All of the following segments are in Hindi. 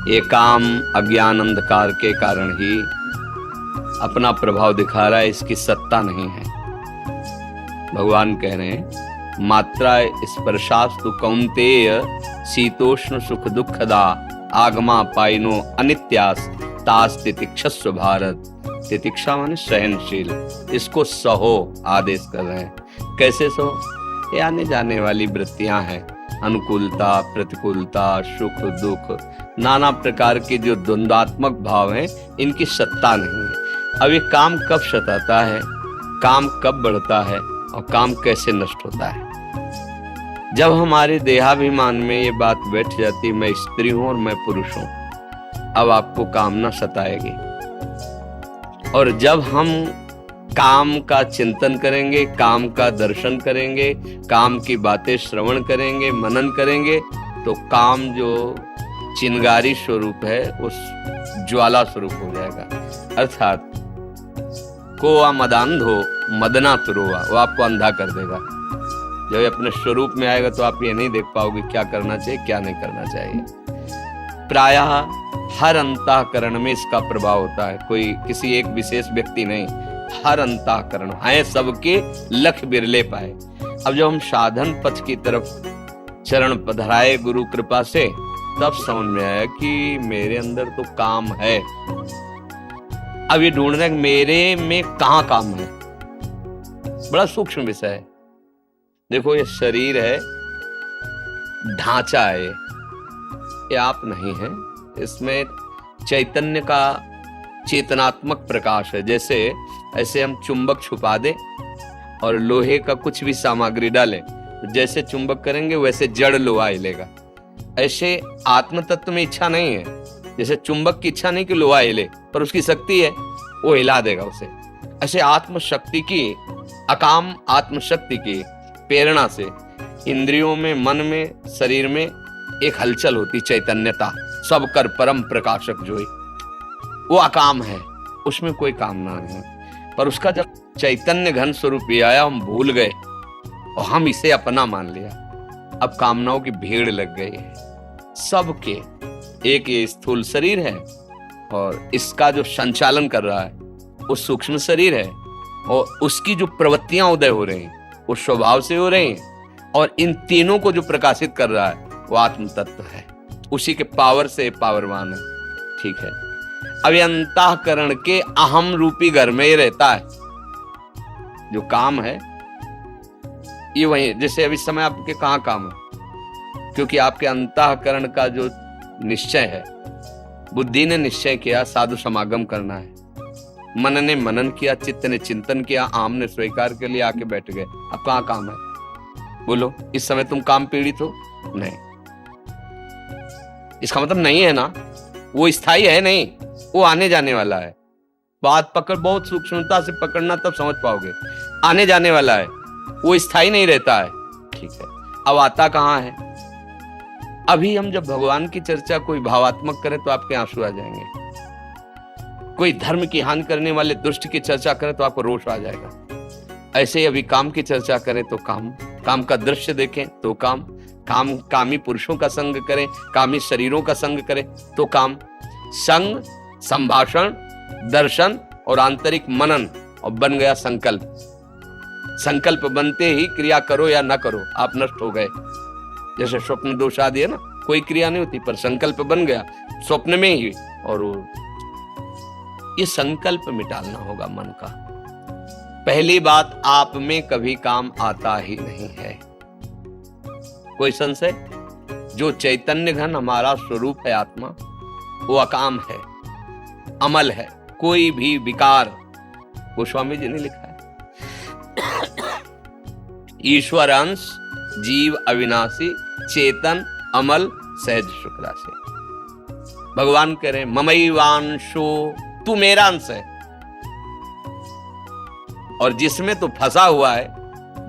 ये काम अज्ञान अंधकार के कारण ही अपना प्रभाव दिखा रहा है, इसकी सत्ता नहीं है। भगवान कह रहे हैं मात्रा स्पर्शास्तु कौन्तेय शीतोष्ण सुख दुखदा आगमा पाइनो अनित्यास तास तितिक्षस्व भारत। तितिक्षा माने सहनशील, इसको सहो आदेश कर रहे हैं। कैसे सहो? ये आने जाने वाली वृत्तियां हैं, अनुकूलता प्रतिकूलता सुख दुख नाना प्रकार के जो द्वंद्वात्मक भाव हैं, इनकी सत्ता नहीं है। अब ये काम कब सताता है, काम कब बढ़ता है और काम कैसे नष्ट होता है? जब हमारे देहाभिमान में ये बात बैठ जाती मैं स्त्री हूं और मैं पुरुष हूं, अब आपको कामना सताएगी। और जब हम काम का चिंतन करेंगे, काम का दर्शन करेंगे, काम की बातें श्रवण करेंगे, मनन करेंगे, तो काम जो चिंगारी स्वरूप है उस ज्वाला स्वरूप हो जाएगा। अर्थात कोआ मदांधो मदना तुरोवा, वो आपको अंधा कर देगा। जब ये अपने स्वरूप में आएगा तो आप ये नहीं देख पाओगे क्या करना चाहिए क्या नहीं करना चाहिए। प्रायः हर अंतःकरण में इसका प्रभाव होता है, कोई किसी एक विशेष व्यक्ति नहीं, हर अंतःकरण है सबके, लख बिरले पाए। अब जब हम साधन पथ की तरफ चरण पधराए गुरु कृपा से, तब समझ में आया कि मेरे अंदर तो काम है। अब ये ढूंढना है मेरे में कहां काम है, बड़ा सूक्ष्म विषय है। देखो ये शरीर है, ढांचा है, ये आप नहीं है। इसमें चैतन्य का चेतनात्मक प्रकाश है। जैसे ऐसे हम चुंबक छुपा दें और लोहे का कुछ भी सामग्री डालें, तो जैसे चुंबक करेंगे वैसे जड़ लोहा हिलेगा। ऐसे आत्म तत्व में इच्छा नहीं है, जैसे चुंबक की इच्छा नहीं कि लोहा हिले, पर उसकी शक्ति है, वो हिला देगा उसे। ऐसे आत्म शक्ति की, अकाम आत्म शक्ति की प्रेरणा से इंद्रियों में, मन में, शरीर में एक हलचल होती, चैतन्यता, सब कर परम प्रकाशक जोई, वो अकाम है, उसमें कोई कामना नहीं। पर उसका जब चैतन्य घन स्वरूप आया, हम भूल गए और हम इसे अपना मान लिया। अब कामनाओं की भीड़ लग गई है सबके। एक ये स्थूल शरीर है और इसका जो संचालन कर रहा है वो सूक्ष्म शरीर है, और उसकी जो प्रवृत्तियां उदय हो रही हैं वो स्वभाव से हो रही हैं, और इन तीनों को जो प्रकाशित कर रहा है वो आत्म तत्व है, उसी के पावर से पावरवान है। ठीक है, अब ये अंतःकरण के अहम रूपी घर में ही रहता है। जो काम है ये वही, जैसे अभी समय आपके कहाँ काम है, क्योंकि आपके अंतःकरण का जो निश्चय है, बुद्धि ने निश्चय किया साधु समागम करना है, मन ने मनन किया, चित्त ने चिंतन किया, आम ने स्वीकार के लिए आके बैठ गए। अब कहाँ काम है? बोलो, इस समय तुम काम पीड़ित हो? नहीं, इसका मतलब नहीं है ना, वो स्थायी है नहीं, वो आने जाने वाला है। बात पकड़, बहुत सूक्ष्मता से पकड़ना, तब समझ पाओगे। आने जाने वाला है, वो स्थायी नहीं रहता है। ठीक है, अब आता कहाँ है? अभी हम जब भगवान की चर्चा कोई भावात्मक करें तो आपके आंसू आ जाएंगे, कोई धर्म की हानि करने वाले दुष्ट की चर्चा करें तो आपको रोष आ जाएगा। ऐसे ही अभी काम की चर्चा करें तो काम, काम का दृश्य देखें तो काम, काम कामी पुरुषों का संग करें, कामी शरीरों का संग करें तो काम। संग, संभाषण, दर्शन और आंतरिक मनन, और बन गया संकल्प। संकल्प बनते ही क्रिया करो या ना करो, आप नष्ट हो गए। जैसे स्वप्न दोष आदि है ना, कोई क्रिया नहीं होती पर संकल्प बन गया स्वप्न में ही, और ये संकल्प मिटाना होगा मन का। पहली बात, आप में कभी काम आता ही नहीं है। कोई संशय? जो चैतन्य घन हमारा स्वरूप है आत्मा, वो अकाम है, अमल है, कोई भी विकार, गोस्वामी जी ने लिखा है, ईश्वर अंश, जीव अविनाशी, चेतन अमल, सहज शुक्ला से। भगवान कह रहे ममैवांशो, तू मेरा अंश है, और जिसमें तो फंसा हुआ है,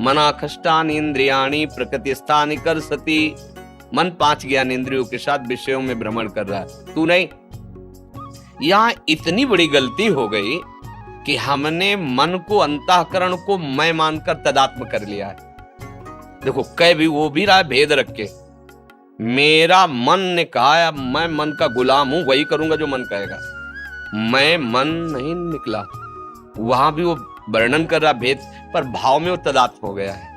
मना कष्टान इंद्रियाणी प्रकृति स्थानी कर सती, मन 5 ज्ञान इंद्रियों के साथ विषयों में भ्रमण कर रहा है, तू नहीं। यहां इतनी बड़ी गलती हो गई कि हमने मन को, अंतःकरण को मैं मानकर तदात्म कर लिया है। देखो, कह भी वो भी रहा है भेद रख के, मेरा मन ने कहा मैं मन का गुलाम हूं, वही करूंगा जो मन कहेगा। मैं मन नहीं निकला। वहां भी वो वर्णन कर रहा भेद, पर भाव में वो तदात्म हो गया है।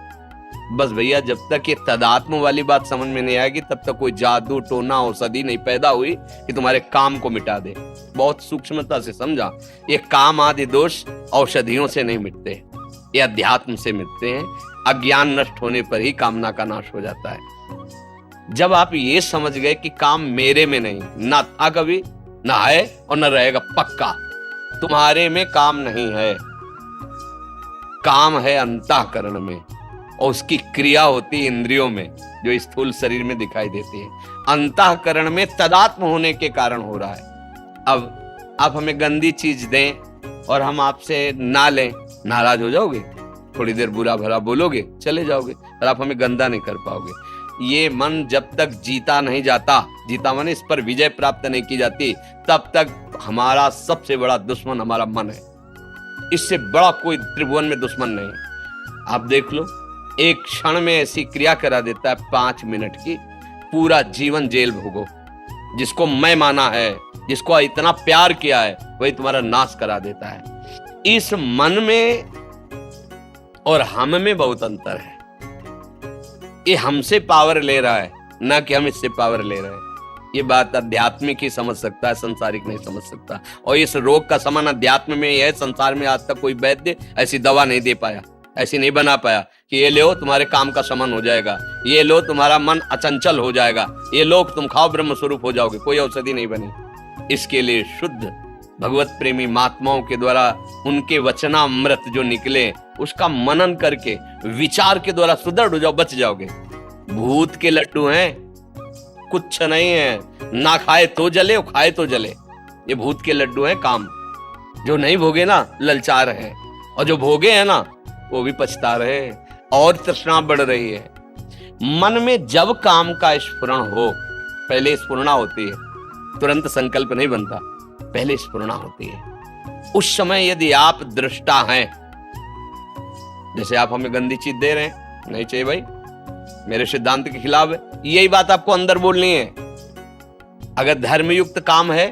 बस भैया, जब तक ये तदात्म वाली बात समझ में नहीं आएगी तब तक कोई जादू टोना औषधि नहीं पैदा हुई कि तुम्हारे काम को मिटा दे। बहुत सूक्ष्मता से समझा, ये काम आदि दोष औषधियों से नहीं मिटते, ये अध्यात्म से मिटते हैं। अज्ञान नष्ट होने पर ही कामना का नाश हो जाता है। जब आप ये समझ गए कि काम मेरे में नहीं, ना था कभी, ना है और न रहेगा, पक्का तुम्हारे में काम नहीं है। काम है अंतःकरण में, और उसकी क्रिया होती इंद्रियों में, जो स्थूल शरीर में दिखाई देती है। अंतःकरण में तदात्म होने के कारण हो रहा है। अब आप हमें गंदी चीज दें और हम आपसे ना लें, नाराज हो जाओगे, थोड़ी देर बुरा भला बोलोगे, चले जाओगे, और आप हमें गंदा नहीं कर पाओगे। ये मन जब तक जीता नहीं जाता, जीता माने इस पर विजय प्राप्त नहीं की जाती, तब तक हमारा सबसे बड़ा दुश्मन हमारा मन है। इससे बड़ा कोई त्रिभुवन में दुश्मन नहीं है। आप देख लो, एक क्षण में ऐसी क्रिया करा देता है 5 मिनट की, पूरा जीवन जेल भोगो। जिसको मैं माना है, जिसको इतना प्यार किया है, वही तुम्हारा नाश करा देता है। इस मन में और हम में बहुत अंतर है। ये हमसे पावर ले रहा है, ना कि हम इससे पावर ले रहे हैं। ये बात आध्यात्मिक ही समझ सकता है, संसारिक नहीं समझ सकता। और इस रोग का समान अध्यात्म में यह है। संसार में आज तक कोई वैद्य ऐसी दवा नहीं दे पाया, ऐसी नहीं बना पाया कि ये लो तुम्हारे काम का समन हो जाएगा, ये लो तुम्हारा मन अचंचल हो जाएगा, ये लो तुम खाओ ब्रह्म स्वरूप हो जाओगे। कोई औषधि नहीं बनी। इसके लिए शुद्ध भगवत प्रेमी महात्माओं के द्वारा उनके वचनामृत जो निकले, उसका मनन करके विचार के द्वारा सुदृढ़ हो जाओ, बच जाओगे। भूत के लड्डू हैं, कुछ नहीं है। ना खाए तो जले, और खाए तो जले। ये भूत के लड्डू हैं काम। जो नहीं भोगे ना, ललचा रहे, और जो भोगे हैं ना, वो भी पछता रहे, और तृष्णा बढ़ रही है। मन में जब काम का स्फुरण हो, पहले स्फुरणा होती है, तुरंत संकल्प नहीं बनता, पहले स्फुरणा होती है। उस समय यदि आप दृष्टा हैं, जैसे आप हमें गंदी चीज दे रहे हैं, नहीं चाहिए भाई, मेरे सिद्धांत के खिलाफ है, यही बात आपको अंदर बोलनी है। अगर धर्मयुक्त काम है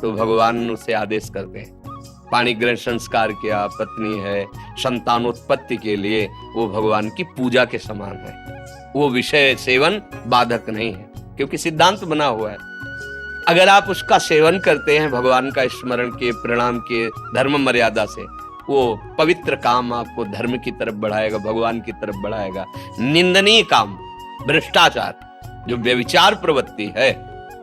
तो भगवान उसे आदेश करते हैं। पाणी ग्रहण संस्कार किया, पत्नी है, संतानोत्पत्ति के लिए, वो भगवान की पूजा के समान है। वो विषय सेवन बाधक नहीं है, क्योंकि सिद्धांत बना हुआ है। अगर आप उसका सेवन करते हैं भगवान का स्मरण के, प्रणाम के, धर्म मर्यादा से, वो पवित्र काम आपको धर्म की तरफ बढ़ाएगा, भगवान की तरफ बढ़ाएगा। निंदनीय काम, भ्रष्टाचार, जो व्यभिचार प्रवृत्ति है,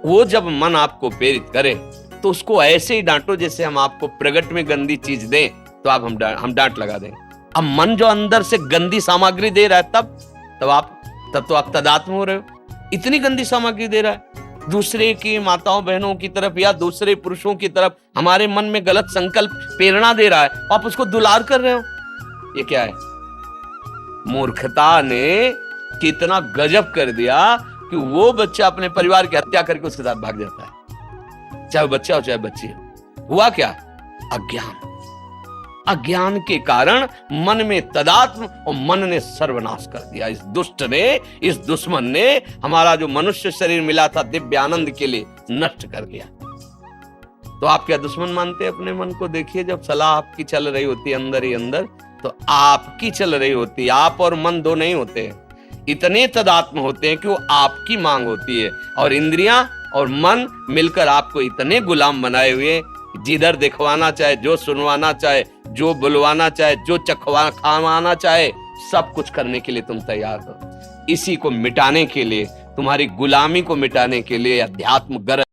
वो जब मन आपको प्रेरित करे तो उसको ऐसे ही डांटो जैसे हम आपको प्रगट में गंदी चीज दें तो आप हम डांट लगा दें। अब मन जो अंदर से गंदी सामग्री दे रहा है, तब तो आप तदात्म हो रहे हो। इतनी गंदी सामग्री दे रहा है, दूसरे की माताओं बहनों की तरफ या दूसरे पुरुषों की तरफ हमारे मन में गलत संकल्प प्रेरणा दे रहा है, आप उसको दुलार कर रहे हो। ये क्या है? मूर्खता ने कितना गजब कर दिया कि वो बच्चा अपने परिवार की हत्या करके उसके साथ भाग जाता है, चाहे बच्चा हो चाहे बच्ची हो। हुआ क्या? अज्ञान। अज्ञान के कारण मन में तदात्म, और मन ने सर्वनाश कर दिया। इस दुष्ट ने, इस दुश्मन ने हमारा जो मनुष्य शरीर मिला था दिव्य आनंद के लिए, नष्ट कर दिया। तो आप क्या दुश्मन मानते हैं अपने मन को? देखिए, जब सलाह आपकी चल रही होती है अंदर ही अंदर, तो आपकी चल रही होती है। आप और मन दो नहीं होते हैं, इतने तदात्म होते हैं कि वो आपकी मांग होती है, और इंद्रियां और मन मिलकर आपको इतने गुलाम बनाए हुए, जिधर दिखवाना चाहे, जो सुनवाना चाहे, जो बुलवाना चाहे, जो खावाना चाहे, सब कुछ करने के लिए तुम तैयार हो। इसी को मिटाने के लिए, तुम्हारी गुलामी को मिटाने के लिए अध्यात्म गरज